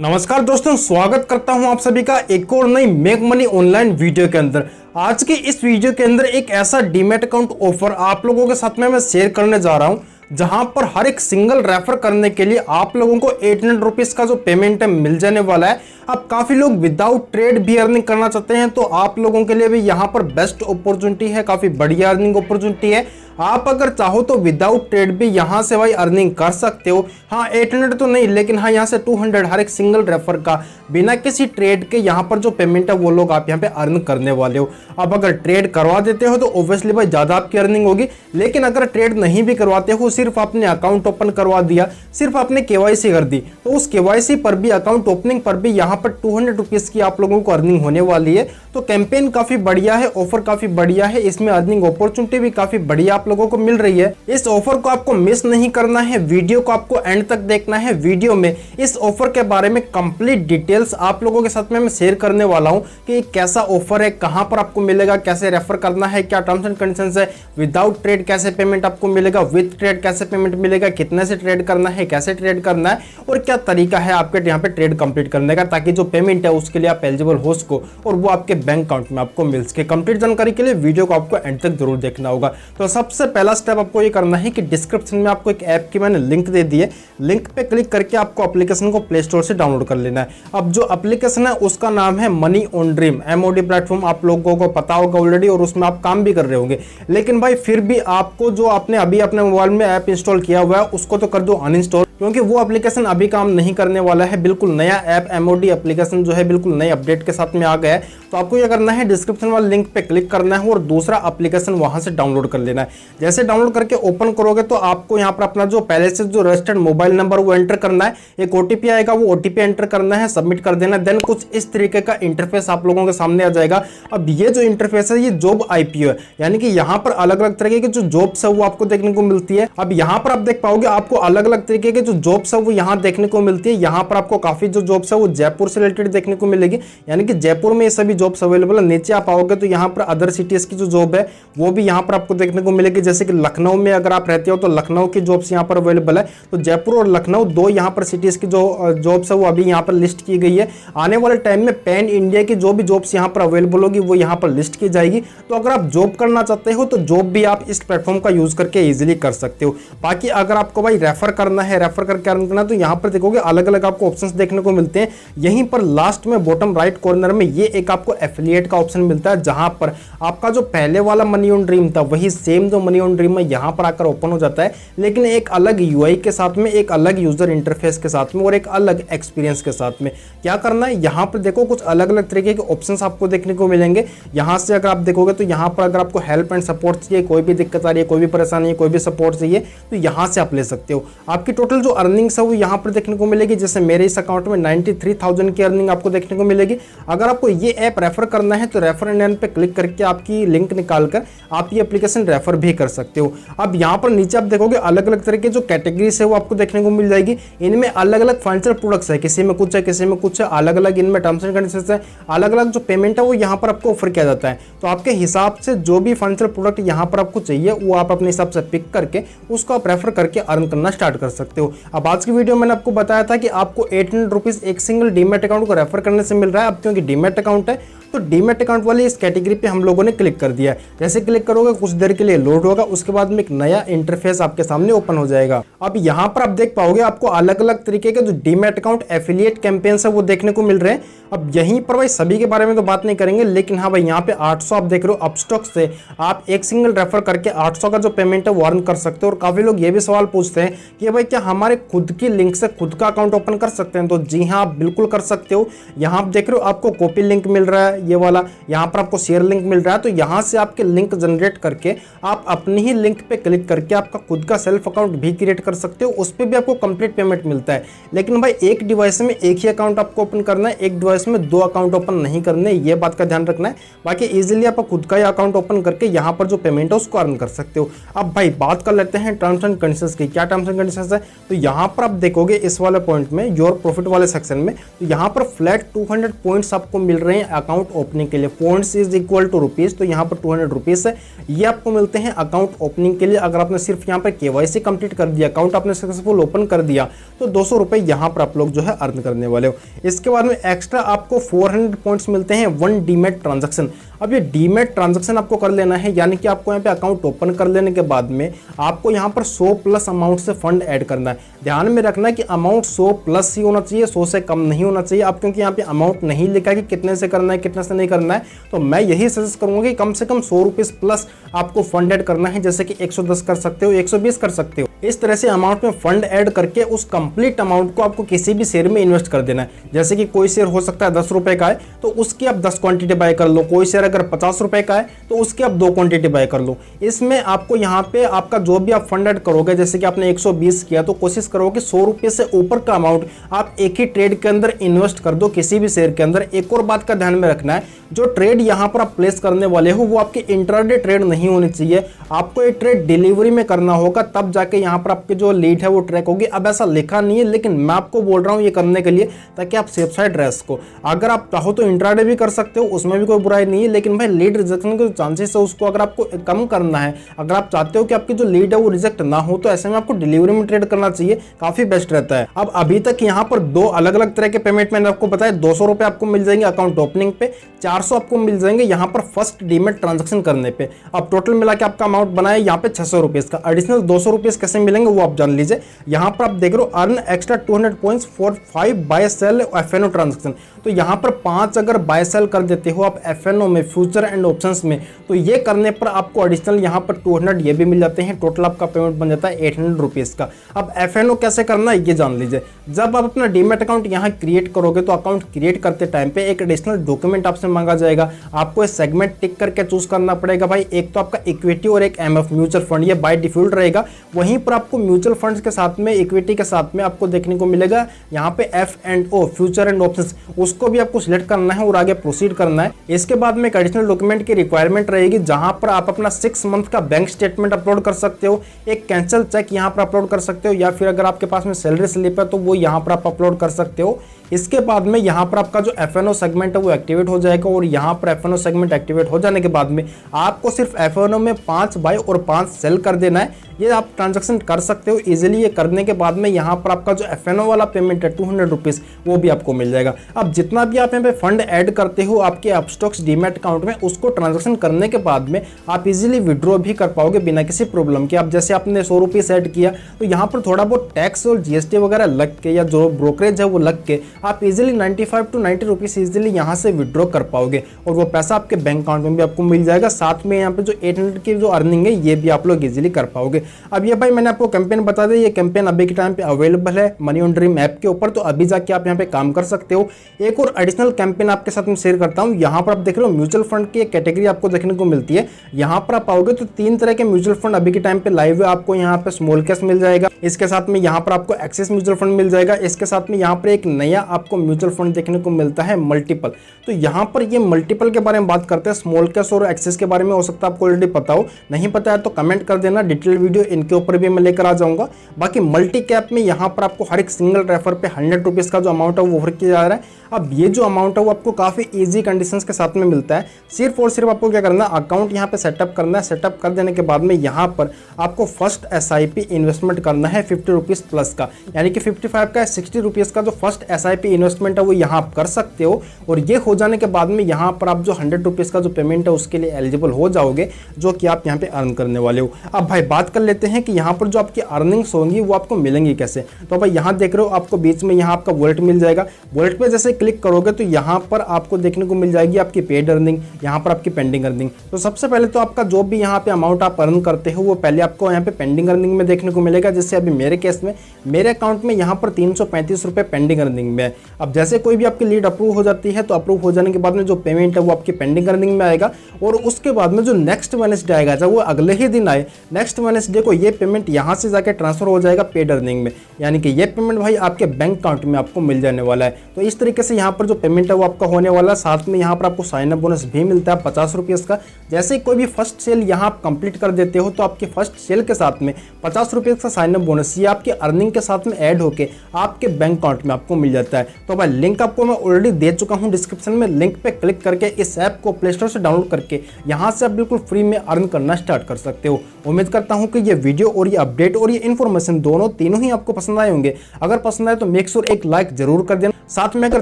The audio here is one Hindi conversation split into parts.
नमस्कार दोस्तों, स्वागत करता हूं आप सभी का एक और नई मेक मनी ऑनलाइन वीडियो के अंदर। आज की इस वीडियो के अंदर एक ऐसा डीमैट अकाउंट ऑफर आप लोगों के साथ में मैं शेयर करने जा रहा हूं, जहां पर हर एक सिंगल रेफर करने के लिए आप लोगों को 800 रुपीज का जो पेमेंट है मिल जाने वाला है। अब काफी लोग विदाउट ट्रेड भी अर्निंग करना चाहते हैं, तो आप लोगों के लिए भी यहां पर बेस्ट अपॉर्चुनिटी है, काफी बढ़िया अर्निंग अपॉर्चुनिटी है। आप अगर चाहो तो विदाउट ट्रेड भी यहां से भाई अर्निंग कर सकते हो। हाँ, 800 तो नहीं, लेकिन हाँ यहां से 200 हर एक सिंगल रेफर का बिना किसी ट्रेड के यहां पर जो पेमेंट है वो लोग आप यहां पे अर्न करने वाले हो। अब अगर ट्रेड करवा देते हो तो ऑब्वियसली भाई ज्यादा आपकी अर्निंग होगी, लेकिन अगर ट्रेड नहीं भी करवाते हो, सिर्फ आपने अकाउंट ओपन करवा दिया, सिर्फ आपने केवाईसी कर दी, तो उस केवाईसी पर भी, अकाउंट ओपनिंग पर भी यहां पर 200 रुपीज की आप लोगों को अर्निंग होने वाली है। तो कैंपेन काफी बढ़िया है, ऑफर काफी बढ़िया है, इसमें अर्निंग अपॉर्चुनिटी भी काफी बढ़िया आप लोगों को मिल रही है। इस ऑफर को आपको मिस नहीं करना है, वीडियो को आपको एंड तक देखना है। वीडियो में इस ऑफर के बारे में कंप्लीट डिटेल्स आप लोगों के साथ में मैं शेयर करने वाला हूं कि कैसा ऑफर है, कहां पर आपको मिलेगा, कैसे रेफर करना है, क्या टर्म्स एंड कंडीशंस है, विदाउट ट्रेड कैसे पेमेंट आपको मिलेगा, विद ट्रेड कैसे पेमेंट मिलेगा, कितने से ट्रेड करना है, कैसे ट्रेड करना है और क्या तरीका है आपके यहाँ पे ट्रेड कंप्लीट करने का, ताकि जो पेमेंट है उसके लिए आप एलिजिबल हो सको और वो आपके बैंक अकाउंट में आपको मिल सके। कंप्लीट जानकारी के लिए वीडियो को आपको एंड तक जरूर देखना होगा। तो सबसे पहला स्टेप आपको ये करना है कि डिस्क्रिप्शन में आपको एक ऐप की मैंने लिंक दे दी है, लिंक पे क्लिक करके आपको एप्लीकेशन को प्ले स्टोर से डाउनलोड कर लेना है। अब जो एप्लीकेशन है उसका नाम है money on dream, MOD platform आप लोगों को पता होगा ऑलरेडी और उसमें आप काम भी कर रहे होंगे। लेकिन भाई फिर भी आपको जो आपने अभी अपने मोबाइल में ऐप इंस्टॉल किया हुआ है उसको तो कर दो अनइंस्टॉल, क्योंकि वो एप्लीकेशन अभी काम नहीं करने वाला है। बिल्कुल नया ऐप MOD एप्लीकेशन जो है बिल्कुल नए अपडेट के साथ में आ गया है। तो आपको क्या करना है, डिस्क्रिप्शन वाले लिंक पे क्लिक करना है और दूसरा एप्लीकेशन वहां से डाउनलोड कर लेना है। जैसे डाउनलोड करके ओपन करोगे तो आपको यहाँ पर अपना जो पहले से जो रजिस्टर्ड मोबाइल नंबर वो एंटर करना है, एक OTP आएगा, वो OTP एंटर करना है, सबमिट कर देना। देन कुछ इस तरीके का इंटरफेस आप लोगों के सामने आ जाएगा। अब ये जो इंटरफेस है ये जॉब IPO है, यानी कि यहाँ पर अलग अलग तरीके की जो जॉब्स है वो आपको देखने को मिलती है। अब यहाँ पर आप देख पाओगे आपको अलग अलग तरीके के जो जॉब्स है वो यहाँ देखने को मिलती है। यहाँ पर आपको काफी जो जॉब्स है वो जयपुर से रिलेटेड देखने को मिलेगी, यानी कि जयपुर में ये सभी जॉब्स अवेलेबल है। नीचे आप आओगे तो यहाँ पर अदर सिटीज की जो जॉब है वो भी यहाँ पर आपको देखने को मिलेगी। जैसे कि लखनऊ में अगर आप रहते हो तो लखनऊ की जॉब्स यहाँ पर अवेलेबल है। तो जयपुर और लखनऊ दो यहाँ पर सिटीज की जो जॉब्स है वो अभी यहाँ पर लिस्ट की गई है। आने वाले टाइम में पैन इंडिया की जो भी जॉब्स यहाँ पर अवेलेबल होगी वो यहाँ पर लिस्ट की जाएगी। तो अगर आप जॉब करना चाहते हो तो जॉब भी आप इस प्लेटफॉर्म का यूज करके इजीली कर सकते हो। बाकी अगर आपको भाई रेफर करना है, रेफर करके अर्न करना, तो यहाँ पर देखोगे अलग अलग आपको ऑप्शंस देखने को मिलते हैं। यहीं पर लास्ट में बॉटम राइट कॉर्नर में ये एक आपको एफिलिएट का ऑप्शन मिलता है, जहां पर आपका जो पहले वाला मनी ऑन ड्रीम था वही सेम जो मनी ऑन ड्रीम है यहाँ पर आकर ओपन हो जाता है, लेकिन एक अलग UI के साथ में, एक अलग यूजर इंटरफेस के साथ में और एक अलग एक्सपीरियंस के साथ में। क्या करना है, यहाँ पर देखो कुछ अलग अलग तरीके के ऑप्शंस आपको देखने को मिलेंगे। यहाँ से अगर आप देखोगे तो यहाँ पर अगर आपको हेल्प एंड सपोर्ट चाहिए, कोई भी दिक्कत आ रही है, कोई भी परेशानी है, कोई भी सपोर्ट चाहिए, तो यहाँ से आप ले सकते हो। आपकी टोटल जो अर्निंग्स है वो यहाँ पर देखने को मिलेगी। जैसे मेरे इस अकाउंट में 93,000 की अर्निंग आपको देखने को मिलेगी। अगर आपको ये ऐप रेफर करना है तो रेफर एंड अर्न पे क्लिक करके आपकी लिंक निकालकर आप ये एप्लीकेशन रेफर भी कर सकते हो। अब यहाँ पर नीचे आप देखोगे अलग अलग तरह के जो कैटेगरीज है वो आपको देखने को मिल जाएगी। इनमें अलग अलग फाइनेंशियल प्रोडक्ट्स है, किसी में कुछ है, किसी में कुछ है, अलग अलग इनमें टर्म्स एंड कंडीशंस है, अलग अलग जो पेमेंट है वो यहाँ पर आपको ऑफर किया जाता है। तो आपके हिसाब से जो भी फाइनेंशियल प्रोडक्ट यहाँ पर आपको चाहिए वो आप अपने हिसाब से पिक करके उसको आप रेफर करके अर्न करना स्टार्ट कर सकते हो। अब आज की वीडियो मैंने आपको बताया था कि आपको 800 रुपीज एक सिंगल डीमैट अकाउंट को रेफर करने से मिल रहा है। अब क्योंकि डीमैट अकाउंट है तो डीमैट अकाउंट वाली इस कैटेगरी पे हम लोगों ने क्लिक कर दिया है। जैसे क्लिक करोगे कुछ देर के लिए लोड होगा, उसके बाद में एक नया इंटरफेस आपके सामने ओपन हो जाएगा। अब यहाँ पर आप देख पाओगे आपको अलग अलग तरीके के जो डीमैट अकाउंट एफिलिएट कैंपेन्स है वो देखने को मिल रहे हैं। अब यहीं पर भाई सभी के बारे में तो बात नहीं करेंगे, लेकिन हाँ भाई यहाँ पे 800 आप देख रहे हो अपस्टॉक से आप एक सिंगल रेफर करके 800 का जो पेमेंट है वो अर्न कर सकते हो। और काफी लोग ये भी सवाल पूछते हैं कि भाई क्या हमारे खुद की लिंक से खुद का अकाउंट ओपन कर सकते हैं? तो जी हाँ, आप बिल्कुल कर सकते हो। यहाँ आप देख रहे हो आपको कॉपी लिंक मिल रहा है, ये वाला यहाँ पर आपको शेयर लिंक मिल रहा है। तो यहाँ से आपके लिंक जनरेट करके आप अपनी ही लिंक पे क्लिक करके आपका खुद का सेल्फ अकाउंट भी क्रिएट कर सकते हो। उस पर भी आपको कंप्लीट पेमेंट मिलता है। लेकिन भाई एक डिवाइस में एक ही अकाउंट आपको ओपन करना है, एक डिवाइस में दो अकाउंट ओपन नहीं करने, ये बात का ध्यान रखना है। बाकी इजीली आप खुद का ही अकाउंट ओपन करके यहाँ पर जो पेमेंट है उसको अर्न कर सकते हो। अब भाई बात कर लेते हैं टर्म्स एंड कंडीशंस की। क्या टर्म्स एंड कंडीशंस है? तो यहाँ पर आप देखोगे इस वाले पॉइंट में योर प्रॉफिट वाले सेक्शन में, तो यहाँ पर फ्लैट 200 पॉइंट्स आपको मिल रहे हैं अकाउंट ओपनिंग के लिए। Points is equal to rupees, तो यहाँ पर 200 रुपीज़ है, ये आपको मिलते हैं अकाउंट ओपनिंग के लिए। अगर आपने सिर्फ यहाँ पर KYC कंप्लीट कर दिया, अकाउंट आपने सक्सेसफुल ओपन कर दिया, तो 200 रुपये यहाँ पर आप लोग जो है अर्न करने वाले हो। इसके बाद में एक्स्ट्रा आपको 400 पॉइंट्स मिलते हैं 1 डीमैट ट्रांजैक्शन। अब ये डीमैट ट्रांजैक्शन आपको कर लेना है, यानी कि आपको यहाँ पे अकाउंट ओपन कर लेने के बाद में आपको यहाँ पर 100 प्लस अमाउंट से फंड ऐड करना है। ध्यान में रखना है कि अमाउंट 100 प्लस ही होना चाहिए, 100 से कम नहीं होना चाहिए। अब क्योंकि यहाँ पे अमाउंट नहीं लिखा है कि कितने से करना है कितने से नहीं करना है, तो मैं यही सजेस्ट करूंगा कि कम से कम 100 रुपीज़ प्लस आपको फंड ऐड करना है। जैसे कि 110 कर सकते हो, 120 कर सकते हो। इस तरह से अमाउंट में फंड ऐड करके उस कंप्लीट अमाउंट को आपको किसी भी शेयर में इन्वेस्ट कर देना है। जैसे कि कोई शेयर हो सकता है 10 रुपए का है, तो उसकी आप 10 क्वांटिटी बाय कर लो। कोई शेयर अगर 50 रुपए का है, तो उसकी आप 2 क्वांटिटी बाय कर लो। इसमें आपको यहाँ पे आपका जो भी आप फंड ऐड करोगे, जैसे कि आपने 120 किया, तो कोशिश करो कि 100 रुपये से ऊपर का अमाउंट आप एक ही ट्रेड के अंदर इन्वेस्ट कर दो, किसी भी शेयर के अंदर। एक और बात का ध्यान में रखना है, जो ट्रेड यहाँ पर आप प्लेस करने वाले हो वो आपके इंट्राडे ट्रेड नहीं होनी चाहिए। आपको ये ट्रेड डिलीवरी में करना होगा, तब जाके यहाँ पर आपके जो लीड है वो ट्रैक होगी। अब ऐसा लिखा नहीं है, लेकिन मैं आपको बोल रहा हूँ ये करने के लिए, ताकि आप सेफ साइड रह सको। अगर आप चाहो तो इंट्राडे भी कर सकते हो, उसमें भी कोई बुराई नहीं है, लेकिन भाई लीड रिजेक्शन के चांसेस है उसको अगर आपको कम करना है, अगर आप चाहते हो कि आपकी जो लीड है वो रिजेक्ट ना हो, तो ऐसे में आपको डिलीवरी में ट्रेड करना चाहिए, काफी बेस्ट रहता है। अब अभी तक यहाँ पर 2 अलग अलग तरह के पेमेंट मैंने आपको बताया। 200 रुपये आपको मिल जाएंगे अकाउंट ओपनिंग पे, 400 आपको मिल जाएंगे यहाँ पर फर्स्ट डीमैट ट्रांजैक्शन करने पे। अब टोटल मिला के आपका अमाउंट बना है यहाँ पे 600 रुपीज़ का। एडिशनल 200 रुपीज़ कैसे मिलेंगे वो आप जान लीजिए। यहाँ पर आप देख रहे हो earn extra 200 points for 5 buy sell FNO transaction. तो यहाँ पर 5 अगर बाय सेल कर देते हो आप FNO में, फ्यूचर एंड ऑप्शंस में, तो ये करने पर आपको एडिशनल यहाँ पर 200 ये भी मिल जाते हैं। टोटल आपका पेमेंट बन जाता है 800 रुपीज़ का। अब FNO कैसे करना है ये जान लीजिए। जब आप अपना डीमैट अकाउंट यहाँ क्रिएट करोगे, तो अकाउंट क्रिएट करते टाइम पे एक एडिशनल डॉक्यूमेंट आपसे मांगा जाएगा। आपको इस सेगमेंट टिक करके चूज करना पड़ेगा भाई। एक तो आपका इक्विटी और एक MF म्यूचुअल फंड, ये बाय डिफॉल्ट रहेगा। वहीं पर आपको म्यूचुअल फंड्स के साथ में, इक्विटी के साथ में आपको देखने को मिलेगा यहाँ पे F&O, फ्यूचर एंड ऑप्शंस, उसको भी आपको सिलेक्ट करना है और आगे प्रोसीड करना है। इसके बाद में एक एडिशनल डॉक्यूमेंट की रिक्वायरमेंट रहेगी, जहां पर आप अपना 6 मंथ का बैंक स्टेटमेंट अपलोड कर सकते हो, एक कैंसिल चेक यहाँ पर अपलोड कर सकते हो, या फिर अगर आपके पास में सैलरी स्लिप है तो वो यहाँ पर आप अपलोड कर सकते हो। इसके बाद में यहाँ पर आपका जो FNO सेगमेंट है वो एक्टिवेट हो जाएगा, और यहाँ पर FNO सेगमेंट एक्टिवेट हो जाने के बाद में आपको सिर्फ FNO में 5 बाय और 5 सेल कर देना है। ये आप ट्रांजैक्शन कर सकते हो इजीली। ये करने के बाद में यहाँ पर आपका जो FNO वाला पेमेंट है 200 रुपीज़, वो भी आपको मिल जाएगा। अब जितना भी आप यहाँ पे फंड ऐड करते हो आपके अपस्टॉक्स डीमैट अकाउंट में, उसको ट्रांजैक्शन करने के बाद में आप इजीली विड्रॉ भी कर पाओगे बिना किसी प्रॉब्लम के। अब जैसे आपने 100 रुपीज़ ऐड किया, तो यहाँ पर थोड़ा बहुत टैक्स और GST वगैरह लग के, या जो ब्रोकरेज है वो लग के, आप इजीली 95 to 90 रुपीज़ इजीली यहाँ से विड्रॉ कर पाओगे, और वो पैसा आपके बैंक अकाउंट में भी आपको मिल जाएगा। साथ में यहाँ पे जो 800 की जो अर्निंग है ये भी आप लोग इजीली कर पाओगे। अब ये भाई मैंने आपको कैंपेन बता दिया, ये कैंपेन अभी के टाइम पे अवेलेबल है मनी ऑन ड्रीम ऐप के ऊपर, तो अभी जाके आप यहाँ पे काम कर सकते हो। एक और एडिशनल कैंपेन आपके साथ में शेयर करता हूँ। यहाँ पर आप देख रहे हो म्यूचुअल फंड की एक कैटेगरी आपको देखने को मिलती है। यहाँ पर आप आओगे तो 3 तरह के म्यूचुअल फंड अभी के टाइम पे लाइव है। आपको यहाँ पे स्मॉल कैश मिल जाएगा, इसके साथ में यहाँ पर आपको एक्सिस म्यूचुअल फंड मिल जाएगा, इसके साथ में यहाँ पर एक नया आपको म्यूचुअल फंड देखने को मिलता है मल्टीपल। तो यहाँ पर ये मल्टीपल के बारे में बात करते हैं। स्मॉल कैश और एक्सिस के बारे में हो सकता है आपको ऑलरेडी पता हो, नहीं पता है तो कमेंट कर देना, डिटेल वीडियो इनके ऊपर भी मैं लेकर आ जाऊंगा। बाकी मल्टी कैप में यहाँ पर आपको हर एक सिंगल रेफर पे 100 रुपीज़ का जो अमाउंट है वो ऑफर किया जा रहा है। अब ये जो अमाउंट है वो आपको काफ़ी इजी कंडीशंस के साथ में मिलता है। सिर्फ और सिर्फ आपको क्या करना है, अकाउंट यहाँ पे सेटअप करना है। सेटअप कर देने के बाद में यहाँ पर आपको फर्स्ट SIP इन्वेस्टमेंट करना है 50 रुपीज़ प्लस का, यानी कि 55 का 60 रुपीज़ का जो फर्स्ट SIP इन्वेस्टमेंट है वो यहाँ आप कर सकते हो। और ये हो जाने के बाद में यहाँ पर आप जो 100 रुपीज़ का जो पेमेंट है उसके लिए एलिजिबल हो जाओगे, जो कि आप यहाँ पे अर्न करने वाले हो। अब भाई बात कर लेते हैं कि यहाँ पर जो आपकी अर्निंग्स होंगी वो आपको मिलेंगी कैसे। तो भाई यहाँ देख रहे हो आपको बीच में यहाँ आपका वॉलेट मिल जाएगा। वॉलेट पे जैसे क्लिक करोगे तो यहाँ पर आपको देखने को मिल जाएगी आपकी पेड अर्निंग, यहाँ पर आपकी पेंडिंग अर्निंग। तो सबसे पहले तो आपका जो भी यहाँ पे अमाउंट आप अर्न करते हो वो पहले आपको यहाँ पे पेंडिंग अर्निंग में देखने को मिलेगा। जैसे अभी मेरे केस में मेरे अकाउंट में यहाँ पर 335 रुपये पेंडिंग अर्निंग में है। अब जैसे कोई भी आपकी लीड अप्रूव हो जाती है तो अप्रूव हो जाने के बाद में जो पेमेंट है वो आपकी पेंडिंग अर्निंग में आएगा, और उसके बाद में जो नेक्स्ट वेडनेसडे आएगा, चाहे वो अगले ही दिन आए, नेक्स्ट वेडनेसडे को ये पेमेंट यहाँ से जाके ट्रांसफर हो जाएगा पेड अर्निंग में, यानी कि ये पेमेंट भाई आपके बैंक अकाउंट में आपको मिल जाने वाला है। तो इस तरीके से यहाँ पर जो पेमेंट है वो आपका होने वाला है। साथ में यहाँ पर आपको साइन अप बोनस भी मिलता है 50 रुपये का। जैसे कोई भी फर्स्ट सेल यहाँ आप कंप्लीट कर देते हो तो आपके फर्स्ट सेल के साथ में 50 रुपये का साइन अप बोनस ये आपके अर्निंग के साथ में ऐड होके आपके बैंक अकाउंट में आपको मिल जाता है। तो भाई लिंक आपको मैं ऑलरेडी दे चुका हूँ डिस्क्रिप्शन में, लिंक पे क्लिक करके इस ऐप को प्ले स्टोर से डाउनलोड करके यहाँ से आप बिल्कुल फ्री में अर्न करना स्टार्ट कर सकते हो। उम्मीद करता हूँ कि ये वीडियो और ये अपडेट और ये इन्फॉर्मेशन तीनों ही आपको पसंद आए होंगे। अगर पसंद आए तो मेक श्योर एक लाइक जरूर कर देना। साथ में अगर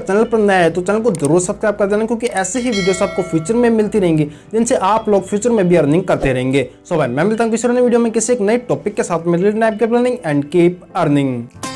चैनल पर नया है तो चैनल को जरूर सब्सक्राइब कर देना, क्योंकि ऐसे ही वीडियोस आपको फ्यूचर में मिलती रहेंगी जिनसे आप लोग फ्यूचर में भी अर्निंग करते रहेंगे। सो भाई मैं मिलता हूँ किसी वीडियो में किसी एक नए टॉपिक के साथ में। Planning and keep earning.